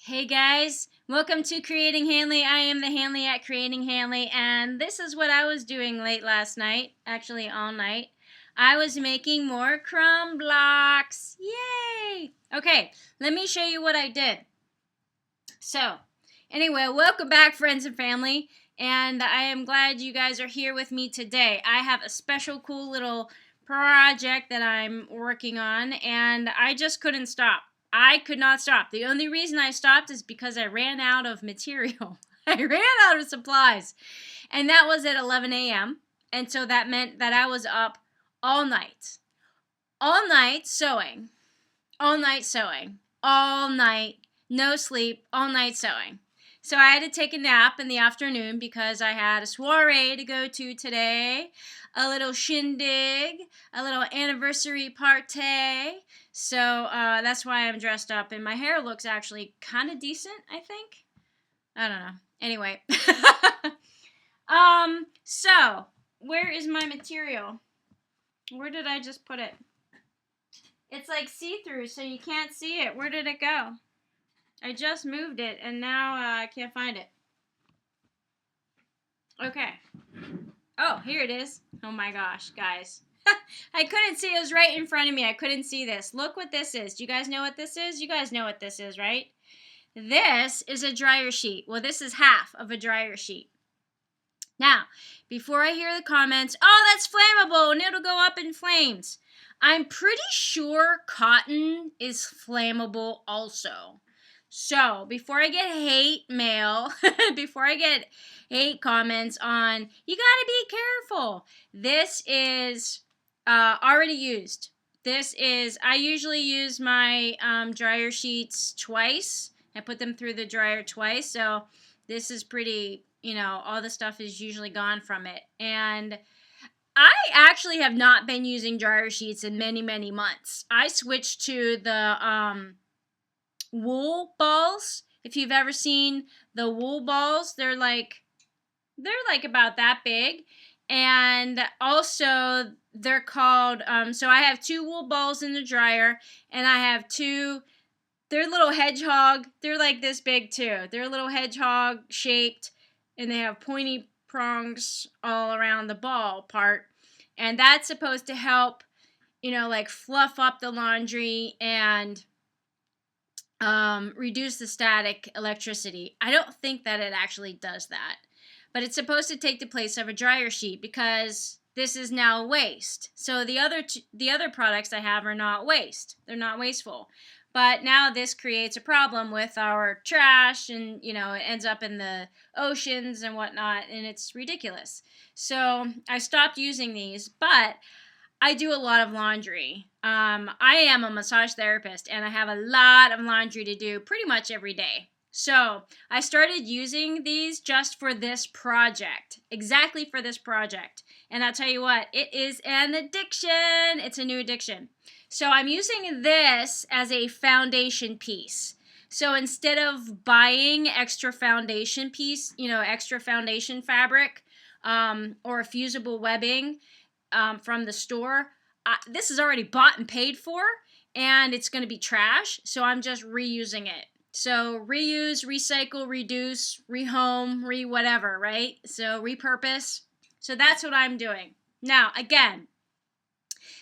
Hey guys, welcome to Creating Hanley. I am the Hanley at Creating Hanley, and this is what I was doing late last night, actually all night. I was making more crumb blocks. Yay! Okay, let me show you what I did. So, anyway, welcome back, friends and family, and I am glad you guys are here with me today. I have a special cool little project that I'm working on, and I just couldn't stop. I could not stop. The only reason I stopped is because I ran out of material. I ran out of supplies. And that was at 11 a.m. And so that meant that I was up all night. All night sewing. All night sewing. All night. No sleep. All night sewing. So I had to take a nap in the afternoon because I had a soiree to go to today, a little shindig, a little anniversary party. So that's why I'm dressed up, and my hair looks actually kind of decent, I think. I don't know. Anyway. So where is my material? Where did I just put it? It's like see-through, so you can't see it. Where did it go? I just moved it, and now I can't find it. Okay. Oh, here it is. Oh my gosh, guys. I couldn't see. It was right in front of me. I couldn't see this. Look what this is. Do you guys know what this is? You guys know what this is, right? This is a dryer sheet. Well, this is half of a dryer sheet. Now, before I hear the comments, oh, that's flammable and it'll go up in flames. I'm pretty sure cotton is flammable also. So, before I get hate mail, before I get hate comments on, you gotta be careful. This is already used. I usually use my dryer sheets twice. I put them through the dryer twice. So, this is pretty, all the stuff is usually gone from it. And I actually have not been using dryer sheets in many, many months. I switched to the wool balls. If you've ever seen the wool balls, they're like about that big, and also they're called so I have two wool balls in the dryer, and I have they're little hedgehog, they're like this big too. They're little hedgehog shaped, and they have pointy prongs all around the ball part, and that's supposed to help like fluff up the laundry and reduce the static electricity. I don't think that it actually does that, but it's supposed to take the place of a dryer sheet because this is now waste. So the other products I have are not waste. They're not wasteful. But now this creates a problem with our trash, and it ends up in the oceans and whatnot, and it's ridiculous. So I stopped using these, but I do a lot of laundry. I am a massage therapist, and I have a lot of laundry to do pretty much every day. So I started using these just for this project, exactly for this project. And I'll tell you what, it is an addiction. It's a new addiction. So I'm using this as a foundation piece. So instead of buying extra foundation piece, extra foundation fabric or fusible webbing, from the store, this is already bought and paid for, and it's going to be trash, so I'm just reusing it. So reuse, recycle, reduce, rehome, whatever, right? So repurpose. So that's what I'm doing. Now, again,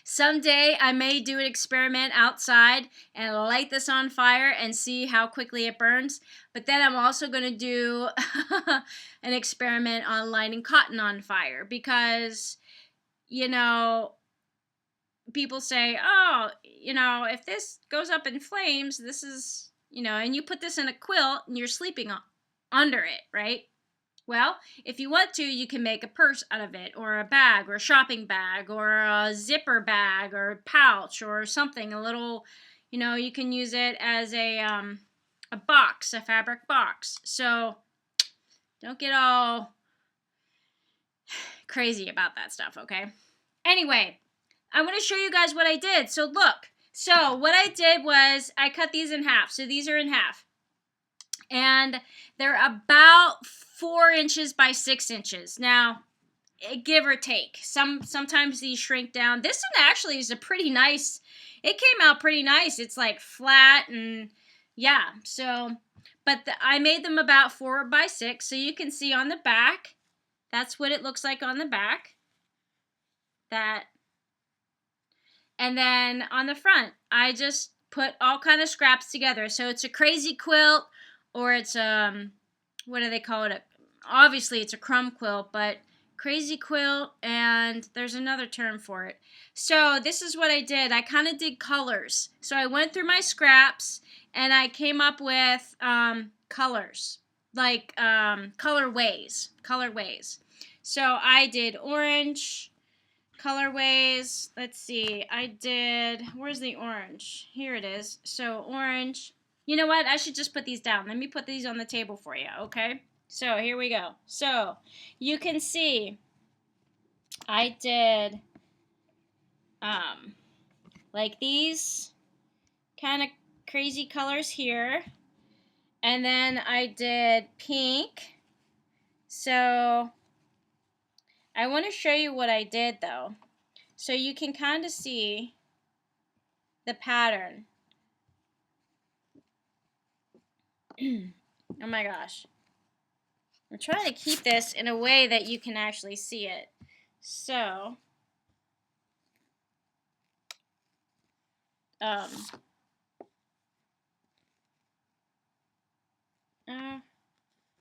someday I may do an experiment outside and light this on fire and see how quickly it burns. But then I'm also going to do an experiment on lighting cotton on fire because people say, oh, if this goes up in flames, this is, and you put this in a quilt and you're sleeping under it, right? Well, if you want to, you can make a purse out of it, or a bag, or a shopping bag, or a zipper bag, or a pouch, or something, a little, you can use it as a box, a fabric box. So don't get all crazy about that stuff, okay? Anyway, I'm going to show you guys what I did. So look. So what I did was I cut these in half. So these are in half. And they're about 4 inches by 6 inches. Now, give or take. Sometimes these shrink down. This one actually is it came out pretty nice. It's like flat and yeah, so, but I made them about 4 by 6, so you can see on the back, that's what it looks like on the back. That, and then on the front, I just put all kind of scraps together. So it's a crazy quilt, or it's what do they call it? Obviously it's a crumb quilt, but crazy quilt, and there's another term for it. So this is what I did. I kind of did colors. So I went through my scraps and I came up with colors, like colorways. So I did orange colorways. Let's see. I did, where's the orange? Here it is. So orange. You know what? I should just put these down. Let me put these on the table for you, okay? So here we go. So you can see I did like these kind of crazy colors here. And then I did pink. So I want to show you what I did though. So you can kind of see the pattern. Oh my gosh. I'm trying to keep this in a way that you can actually see it. So,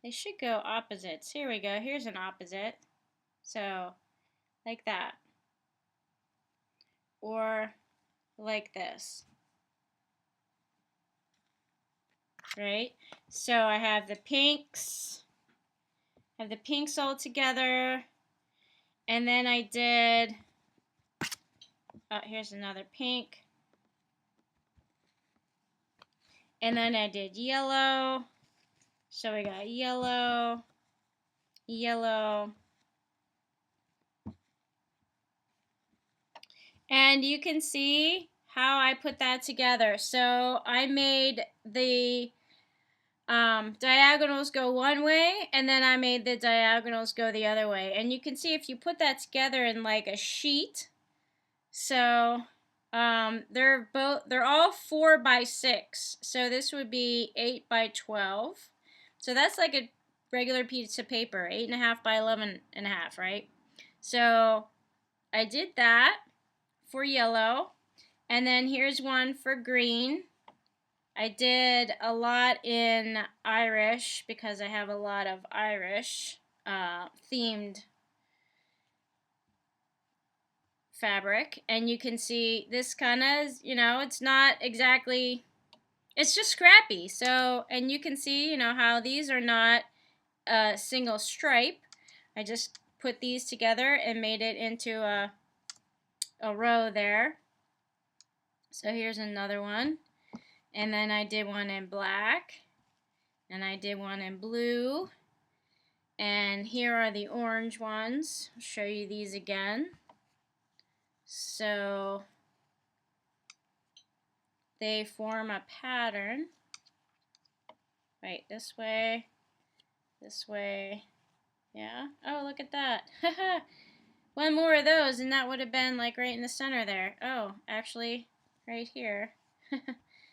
they should go opposites. Here we go. Here's an opposite. So, like that. Or like this. Right? So I have the pinks. All together. And then I did, here's another pink. And then I did yellow. So we got yellow, yellow. And you can see how I put that together. So I made the diagonals go one way, and then I made the diagonals go the other way. And you can see if you put that together in like a sheet. So they're all 4 by 6. So this would be 8 by 12. So that's like a regular piece of paper, 8.5 by 11.5, right? So I did that for yellow, and then here's one for green. I did a lot in Irish because I have a lot of Irish themed fabric, and you can see this kind of, it's not exactly, it's just scrappy. So, and you can see, how these are not a single stripe. I just put these together and made it into a row there. So here's another one. And then I did one in black. And I did one in blue. And here are the orange ones. I'll show you these again. So they form a pattern. Right, this way. Yeah. Oh, look at that. One more of those and that would have been like right in the center there. Oh, actually right here.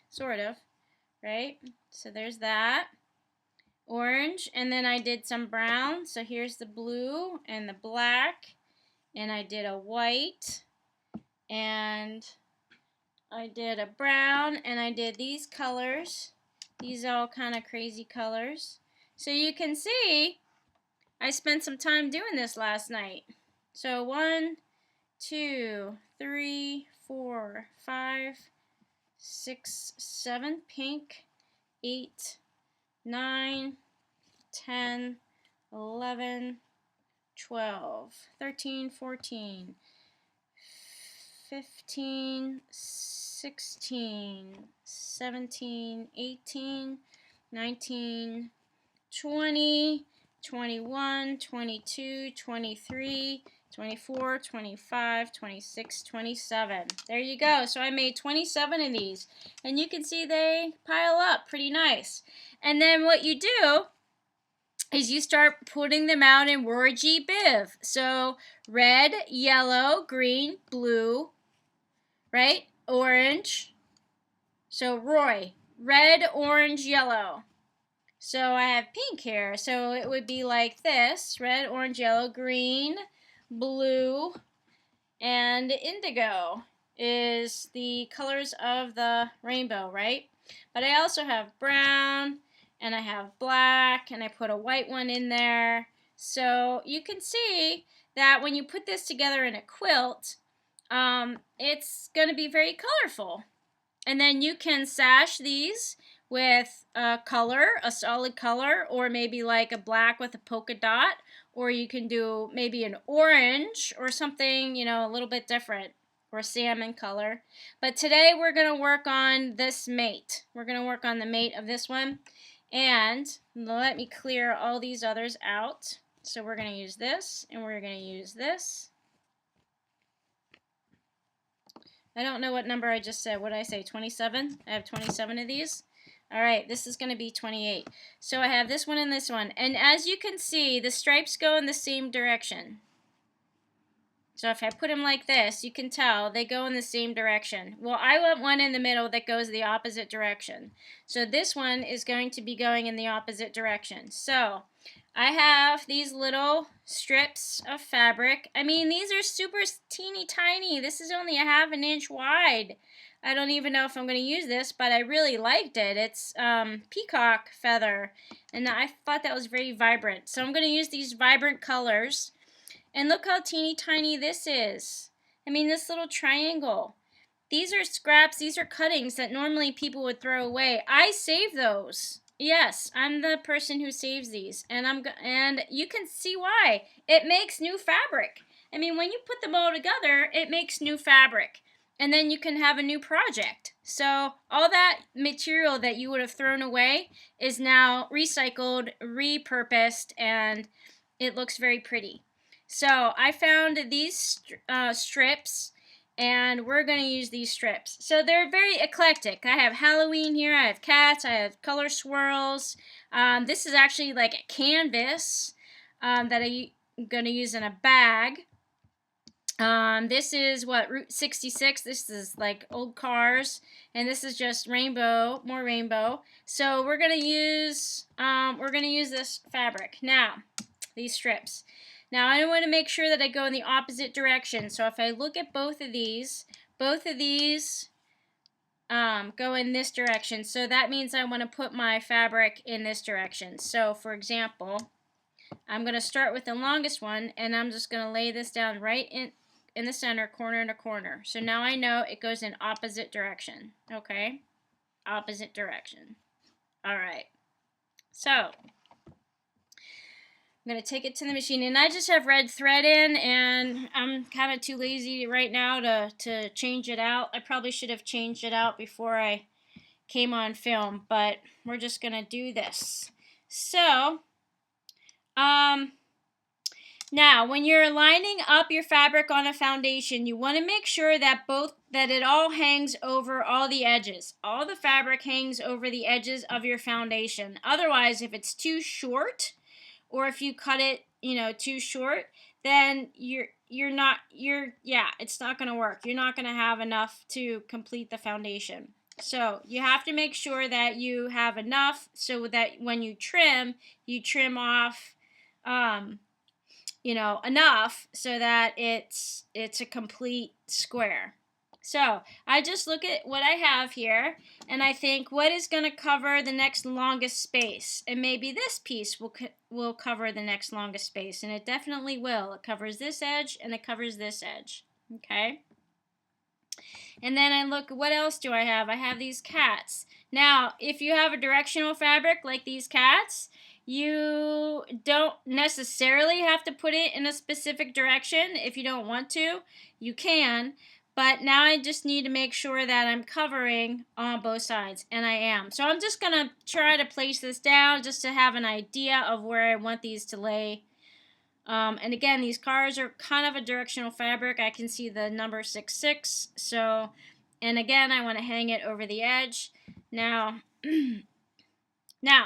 Sort of. Right? So there's that. Orange, and then I did some brown. So here's the blue and the black, and I did a white, and I did a brown, and I did these colors. These all kind of crazy colors. So you can see I spent some time doing this last night. So 1, 2, 3, 4, 5, 6, 7 pink, 8, 9, 10, 11, 12, 13, 14, 15, 16, 17, 18, 19, 20, 21, 22, 23, 24, 25, 26, 27. There you go. So I made 27 of these. And you can see they pile up pretty nice. And then what you do is you start putting them out in Roy G. Biv. So red, yellow, green, blue, right? Orange. So Roy. red, orange, yellow. So I have pink here. So it would be like this: red, orange, yellow, green, blue, and indigo is the colors of the rainbow, right? But I also have brown, and I have black, and I put a white one in there. So you can see that when you put this together in a quilt, it's going to be very colorful. And then you can sash these with a color, a solid color, or maybe like a black with a polka dot, or you can do maybe an orange or something, you know, a little bit different, or salmon color. But today we're going to work on this mate. We're going to work on the mate of this one. And let me clear all these others out. So we're going to use this, and we're going to use this. I don't know what number I just said. What did I say? 27? I have 27 of these. All right, this is going to be 28. So I have this one and this one. And as you can see, the stripes go in the same direction. So if I put them like this, you can tell they go in the same direction. Well, I want one in the middle that goes the opposite direction. So this one is going to be going in the opposite direction. So I have these little strips of fabric. I mean, these are super teeny tiny. This is only a ½ inch wide. I don't even know if I'm going to use this, but I really liked it. It's peacock feather, and I thought that was very vibrant. So I'm going to use these vibrant colors. And look how teeny tiny this is. I mean, this little triangle. These are scraps, these are cuttings that normally people would throw away. I save those. Yes, I'm the person who saves these, and you can see why. It makes new fabric. I mean, when you put them all together, it makes new fabric, and then you can have a new project. So all that material that you would have thrown away is now recycled, repurposed, and it looks very pretty. So I found these strips, and we're going to use these strips. So they're very eclectic. I have Halloween here, I have cats, I have color swirls. This is actually like a canvas that I'm going to use in a bag. This is what, Route 66. This is like old cars, and this is just rainbow, more rainbow. So we're going to use this fabric. Now, these strips. Now I want to make sure that I go in the opposite direction. So if I look at both of these go in this direction. So that means I want to put my fabric in this direction. So for example, I'm going to start with the longest one, and I'm just going to lay this down right in the center, corner to corner. So now I know it goes in opposite direction. Okay? Opposite direction. All right. So I'm going to take it to the machine, and I just have red thread in, and I'm kind of too lazy right now to change it out. I probably should have changed it out before I came on film, but we're just going to do this. So, now when you're lining up your fabric on a foundation, you want to make sure that it all hangs over all the edges. All the fabric hangs over the edges of your foundation. Otherwise, if it's too short, or if you cut it, too short, then it's not going to work. You're not going to have enough to complete the foundation. So you have to make sure that you have enough so that when you trim off, enough so that it's a complete square. So I just look at what I have here, and I think, what is going to cover the next longest space? And maybe this piece will cover the next longest space, and it definitely will. It covers this edge, and it covers this edge. Okay? And then I look, what else do I have? I have these cats. Now, if you have a directional fabric like these cats, you don't necessarily have to put it in a specific direction. If you don't want to, you can. But now I just need to make sure that I'm covering on both sides, and I am. So I'm just going to try to place this down just to have an idea of where I want these to lay. And again, these cars are kind of a directional fabric. I can see the number 66. So, and again, I want to hang it over the edge. Now,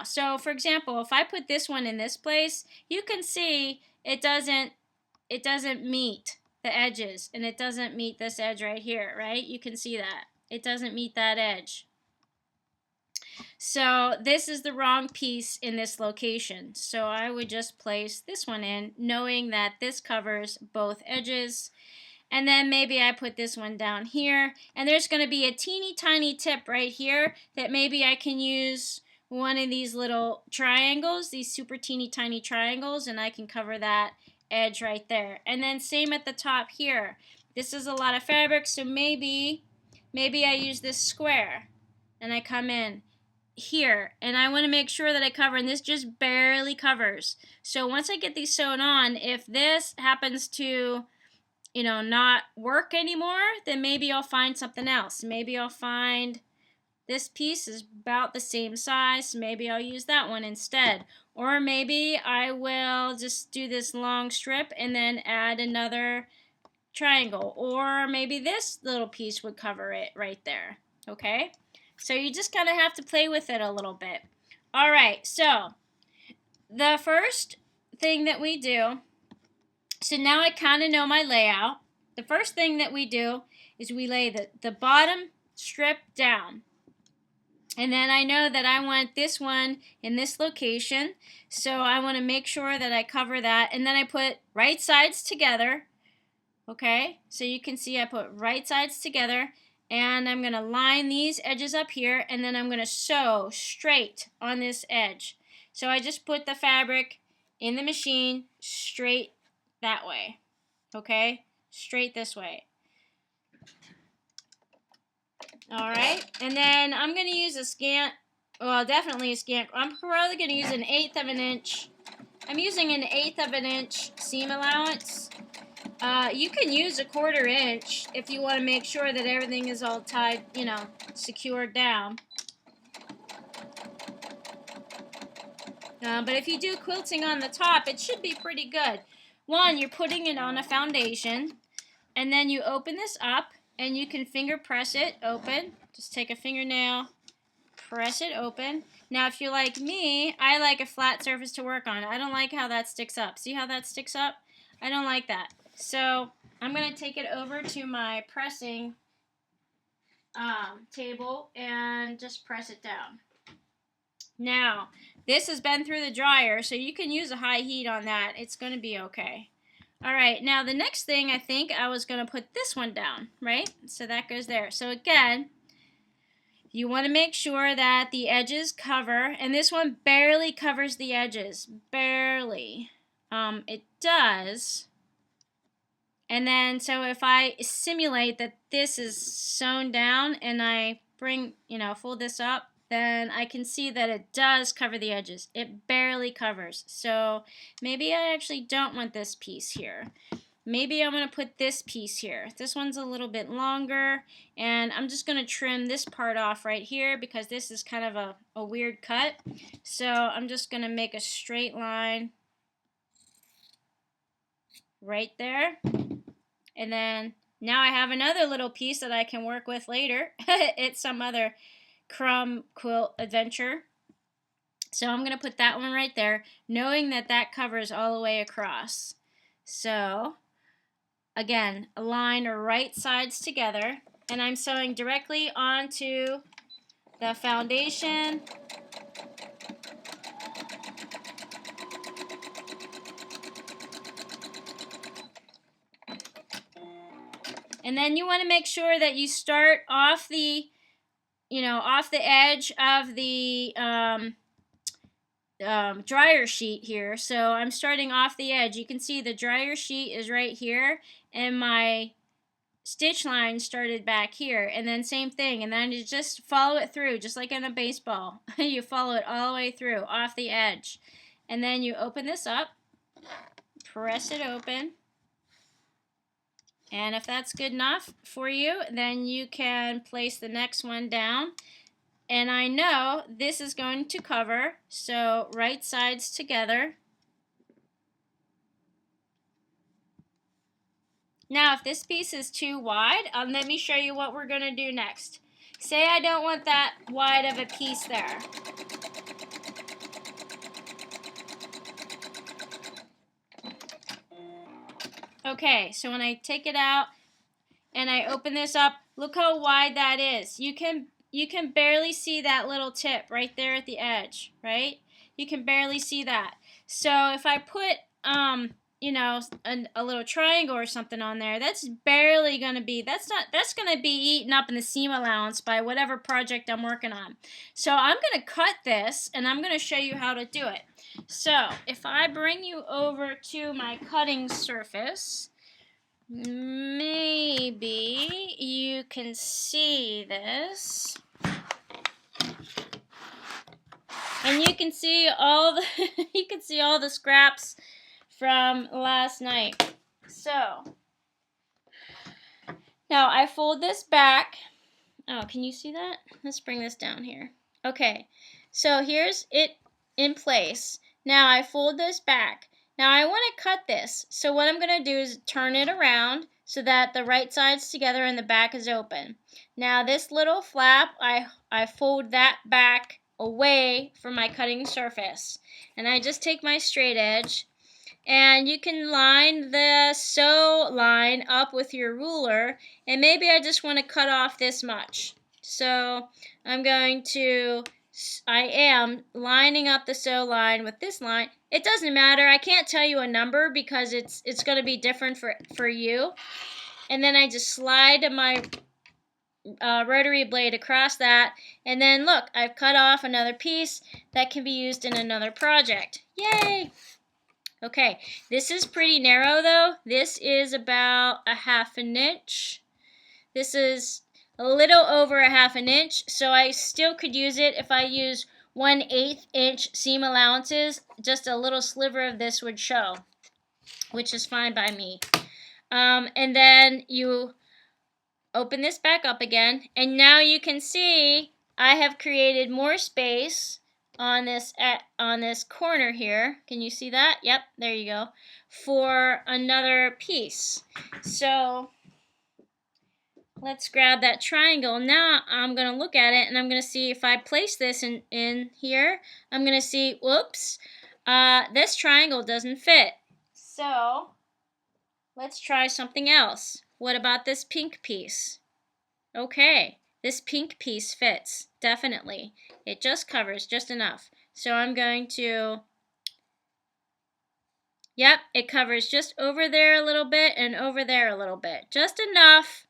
so for example, if I put this one in this place, you can see it doesn't meet the edges, and it doesn't meet this edge right here, right? You can see that. It doesn't meet that edge. So this is the wrong piece in this location. So I would just place this one in, knowing that this covers both edges. And then maybe I put this one down here. And there's going to be a teeny tiny tip right here that maybe I can use one of these little triangles, these super teeny tiny triangles, and I can cover that edge right there. And then same at the top here. This is a lot of fabric, so maybe I use this square and I come in here, and I want to make sure that I cover, and this just barely covers. So once I get these sewn on, if this happens to, you know, not work anymore, then maybe I'll find something else. Maybe I'll find this piece is about the same size, so maybe I'll use that one instead. Or maybe I will just do this long strip and then add another triangle. Or maybe this little piece would cover it right there. Okay? So you just kind of have to play with it a little bit. All right, so the first thing that we do, so now I kind of know my layout. The first thing that we do is we lay the bottom strip down. And then I know that I want this one in this location. So I want to make sure that I cover that. And then I put right sides together. Okay, so you can see I put right sides together. And I'm going to line these edges up here, and then I'm going to sew straight on this edge. So I just put the fabric in the machine straight that way. Okay, straight this way. All right, and then I'm going to use a scant, well, definitely a scant. I'm probably going to use an 1/8 of an inch. I'm using an 1/8 of an inch seam allowance. You can use a 1/4 inch if you want to make sure that everything is all tied, you know, secured down. But if you do quilting on the top, it should be pretty good. One, you're putting it on a foundation, and then you open this up, and you can finger press it open. Just take a fingernail, press it open. Now, if you're like me, I like a flat surface to work on. I don't like how that sticks up. See how that sticks up? I don't like that. So I'm going to take it over to my pressing table and just press it down. Now, this has been through the dryer, so you can use a high heat on that. It's going to be okay. All right, now the next thing, I think I was going to put this one down, right? So that goes there. So again, you want to make sure that the edges cover, and this one barely covers the edges. Barely. It does. And then, so if I simulate that this is sewn down and I bring, you know, fold this up, then I can see that it does cover the edges. It barely covers. So maybe I actually don't want this piece here. Maybe I'm going to put this piece here. This one's a little bit longer, and I'm just going to trim this part off right here because this is kind of a weird cut. So I'm just going to make a straight line right there. And then now I have another little piece that I can work with later. It's some other Crumb quilt adventure. So I'm going to put that one right there, knowing that that covers all the way across. So again, align right sides together, and I'm sewing directly onto the foundation. And then you want to make sure that you start off the, you know, off the edge of the dryer sheet here. So I'm starting off the edge. You can see the dryer sheet is right here, and my stitch line started back here. And then same thing, and then you just follow it through, just like in a baseball. You follow it all the way through, off the edge. And then you open this up, press it open. And if that's good enough for you, then you can place the next one down. And I know this is going to cover, so right sides together. Now, if this piece is too wide, let me show you what we're going to do next. Say I don't want that wide of a piece there. Okay, so when I take it out and I open this up, look how wide that is. You can you can barely see that little tip right there at the edge, right? You can barely see that. So if I put, you know, a little triangle or something on there, that's barely going to be, that's going to be eaten up in the seam allowance by whatever project I'm working on. So I'm going to cut this, and I'm going to show you how to do it. So if I bring you over to my cutting surface, maybe you can see this. And you can see all the you can see all the scraps from last night. So now I fold this back. Oh, can you see that? Let's bring this down here. Okay, so here's it in place. Now I fold this back. Now I want to cut this. So what I'm going to do is turn it around so that the right side's together and the back is open. Now this little flap, I fold that back away from my cutting surface. And I just take my straight edge, and you can line the sew line up with your ruler, and maybe I just want to cut off this much. So I am lining up the sew line with this line. It doesn't matter. I can't tell you a number because it's going to be different for you. And then I just slide my rotary blade across that, and then look, I've cut off another piece that can be used in another project. Yay! Okay, this is pretty narrow though. This is about a 1/2 inch. This is a little over a 1/2 inch, so I still could use it if I use 1/8 inch seam allowances. Just a little sliver of this would show, which is fine by me. And then you open this back up again, and now you can see I have created more space on this corner here. Can you see that? Yep, there you go. For another piece. So let's grab that triangle. Now I'm going to look at it, and I'm going to see if I place this in here, I'm going to see, whoops, this triangle doesn't fit. So let's try something else. What about this pink piece? Okay, this pink piece fits, definitely. It just covers just enough. So I'm going to, yep, it covers just over there a little bit and over there a little bit. Just enough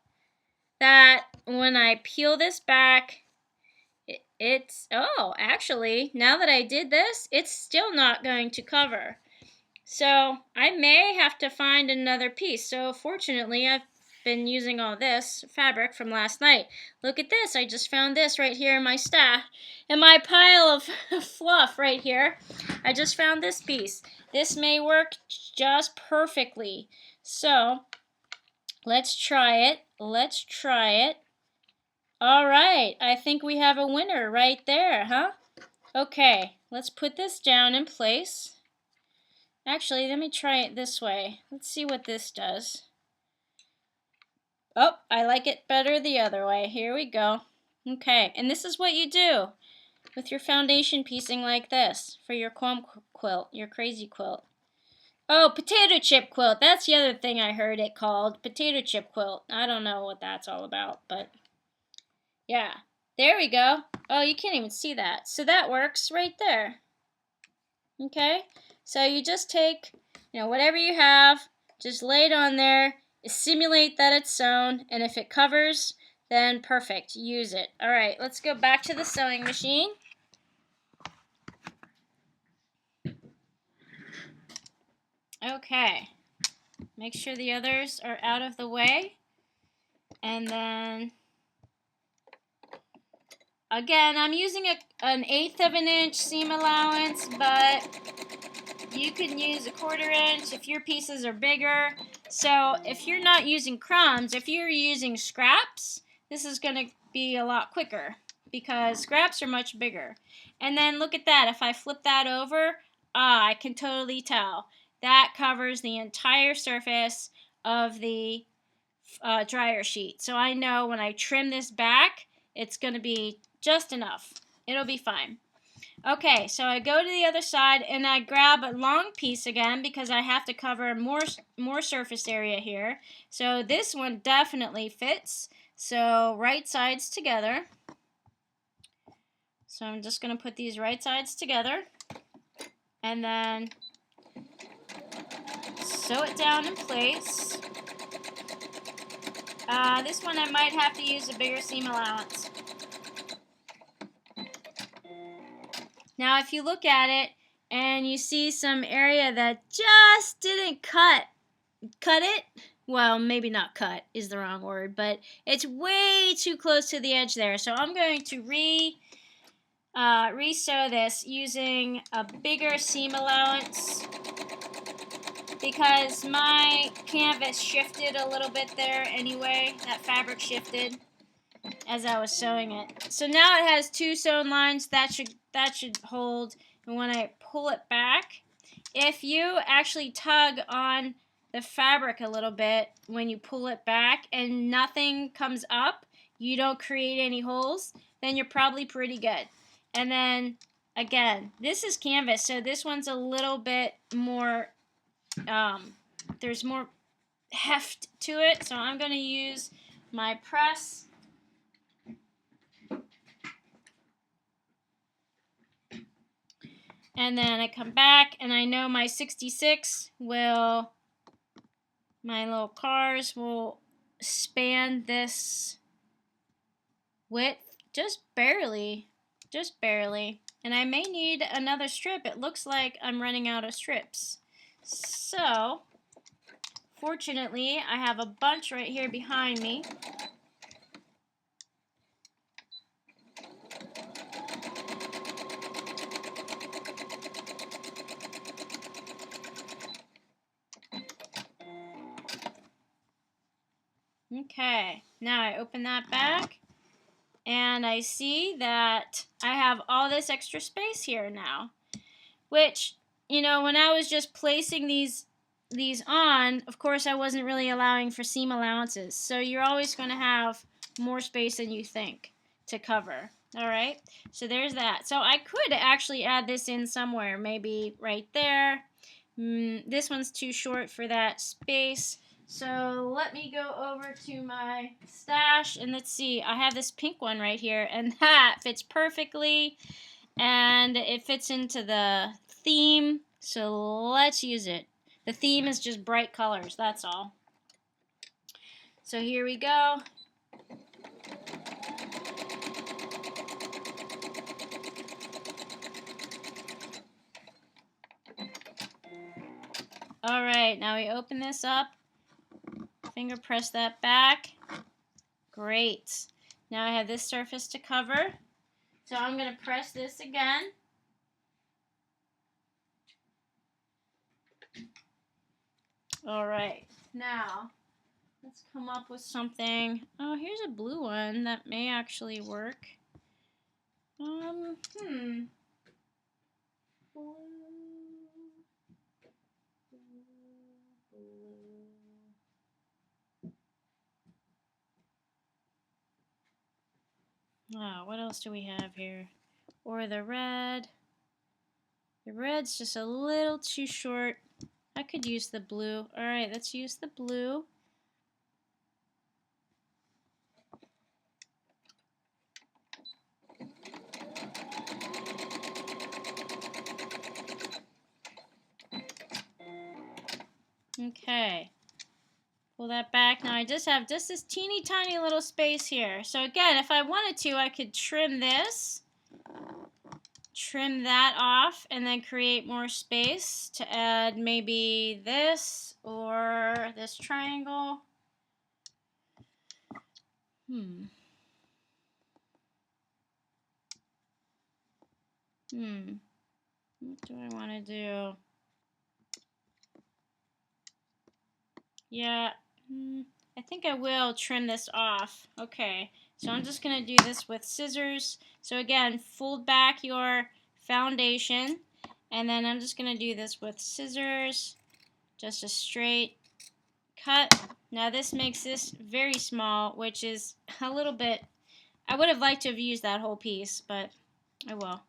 that when I peel this back, oh, actually, now that I did this, it's still not going to cover. So I may have to find another piece. So fortunately, I've been using all this fabric from last night. Look at this. I just found this right here in my stash, in my pile of fluff right here. I just found this piece. This may work just perfectly. So let's try it. Let's try it. All right. I think we have a winner right there, huh? Okay. Let's put this down in place. Actually, let me try it this way. Let's see what this does. Oh, I like it better the other way. Here we go. Okay, and this is what you do with your foundation piecing like this for your Crumb quilt, your crazy quilt. Oh, potato chip quilt. That's the other thing I heard it called. Potato chip quilt. I don't know what that's all about, but yeah. There we go. Oh, you can't even see that. So that works right there. Okay? So you just take, whatever you have, just lay it on there, simulate that it's sewn, and if it covers, then perfect, use it. All right, let's go back to the sewing machine. Okay, make sure the others are out of the way, and then again, I'm using an 1/8 of an inch seam allowance, but you can use a 1/4 inch if your pieces are bigger. So if you're not using crumbs, if you're using scraps, this is going to be a lot quicker because scraps are much bigger. And then look at that. If I flip that over, I can totally tell. That covers the entire surface of the dryer sheet. So I know when I trim this back, it's going to be just enough. It'll be fine. Okay, so I go to the other side and I grab a long piece again because I have to cover more surface area here. So this one definitely fits. So right sides together. So I'm just going to put these right sides together and then sew it down in place. This one I might have to use a bigger seam allowance. Now if you look at it and you see some area that just didn't cut it, well, maybe not cut is the wrong word, but it's way too close to the edge there. So I'm going to re-sew this using a bigger seam allowance because my canvas shifted a little bit there anyway. That fabric shifted as I was sewing it. So now it has 2 sewn lines. That should hold. And when I pull it back, if you actually tug on the fabric a little bit when you pull it back and nothing comes up, you don't create any holes, then you're probably pretty good. And then again, this is canvas, so this one's a little bit more there's more heft to it, so I'm going to use my press. And then I come back and I know my 66 will, my little cars will span this width just barely. And I may need another strip. It looks like I'm running out of strips. So, fortunately, I have a bunch right here behind me. Okay, now I open that back and I see that I have all this extra space here now, which, you know, when I was just placing these on, of course I wasn't really allowing for seam allowances, so you're always going to have more space than you think to cover. Alright, so there's that. So I could actually add this in somewhere, maybe right there. This one's too short for that space. So let me go over to my stash and let's see. I have this pink one right here and that fits perfectly and it fits into the theme. So let's use it. The theme is just bright colors, that's all. So here we go. Alright, now we open this up. Finger press that back. Great. Now I have this surface to cover. So I'm going to press this again. Alright, now let's come up with something. Oh, here's a blue one that may actually work. Blue. Oh, what else do we have here? Or the red. The red's just a little too short. I could use the blue. Alright, let's use the blue. Okay. Pull that back. Now I just have just this teeny tiny little space here. So again, if I wanted to, I could trim this, trim that off, and then create more space to add maybe this or this triangle. What do I want to do? Yeah, I think I will trim this off. Okay, so I'm just going to do this with scissors. So again, fold back your foundation, and then I'm just going to do this with scissors, just a straight cut. Now this makes this very small, which is a little bit, I would have liked to have used that whole piece, but I will.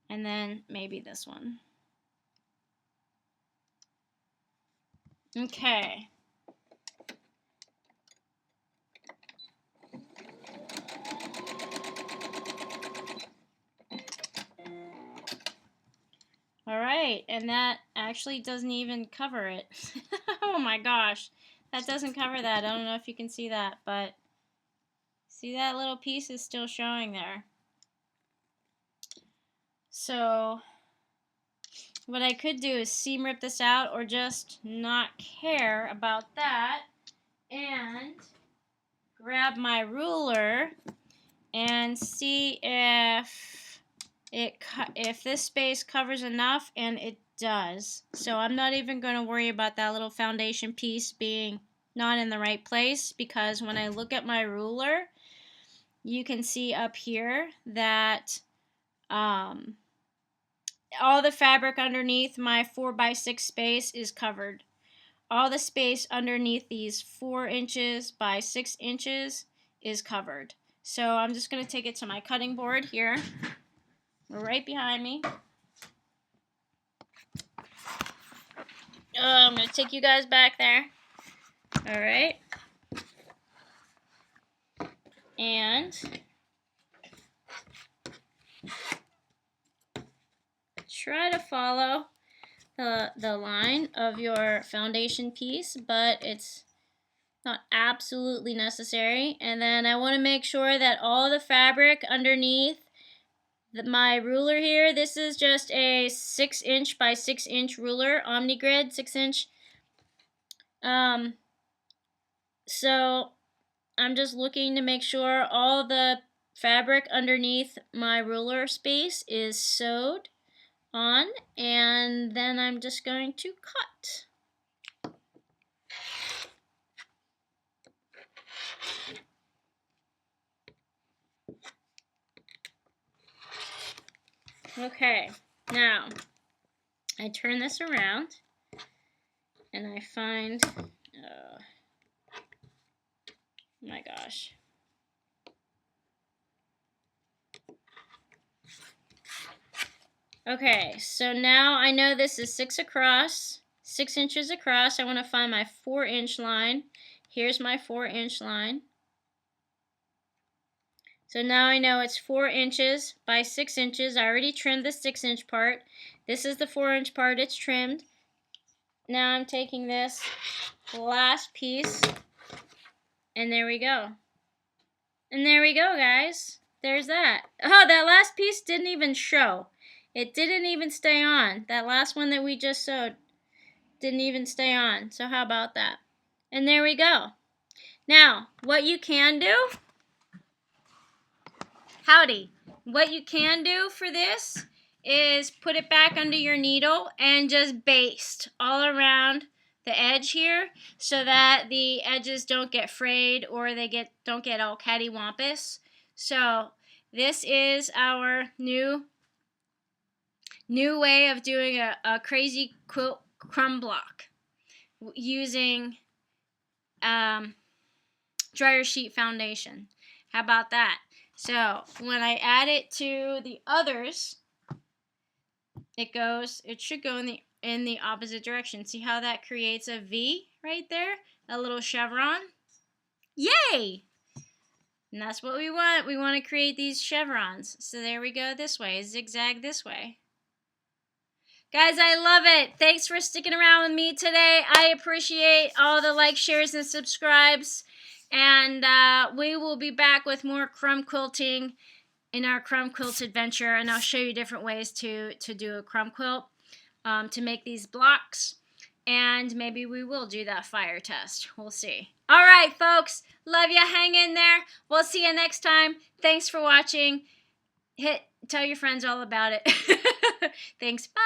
And then maybe this one. Okay. great. And that actually doesn't even cover it. Oh my gosh. That doesn't cover that. I don't know if you can see that, but see that little piece is still showing there. So what I could do is seam rip this out or just not care about that and grab my ruler and see if this space covers enough, and it does. So I'm not even going to worry about that little foundation piece being not in the right place, because when I look at my ruler, you can see up here that all the fabric underneath my 4x6 space is covered. All the space underneath these 4 inches by 6 inches is covered. So I'm just going to take it to my cutting board here, right behind me. I'm going to take you guys back there. All right. And try to follow the line of your foundation piece, but it's not absolutely necessary. And then I want to make sure that all the fabric underneath my ruler here, this is just a 6 inch by 6 inch ruler, OmniGrid 6 inch. So I'm just looking to make sure all the fabric underneath my ruler space is sewed on, and then I'm just going to cut. Okay, now I turn this around and I find, oh my gosh. Okay, so now I know this is 6 inches across. I want to find my 4-inch line. Here's my 4-inch line. So now I know it's 4 inches by 6 inches. I already trimmed the 6-inch part. This is the 4-inch part. It's trimmed. Now I'm taking this last piece, and there we go. And there we go, guys. There's that. Oh, that last piece didn't even show. It didn't even stay on. That last one that we just sewed didn't even stay on. So how about that? And there we go. Now, what you can do, howdy, what you can do for this is put it back under your needle and just baste all around the edge here so that the edges don't get frayed or they don't get all cattywampus. So this is our new way of doing a crazy quilt crumb block using dryer sheet foundation. How about that? So when I add it to the others, it should go in the opposite direction. See how that creates a V right there? A little chevron. Yay! And that's what we want. We want to create these chevrons. So there we go this way, zigzag this way. Guys, I love it. Thanks for sticking around with me today. I appreciate all the likes, shares, and subscribes. And we will be back with more crumb quilting in our crumb quilt adventure. And I'll show you different ways to do a crumb quilt to make these blocks. And maybe we will do that fire test. We'll see. All right, folks. Love you. Hang in there. We'll see you next time. Thanks for watching. Tell your friends all about it. Thanks. Bye.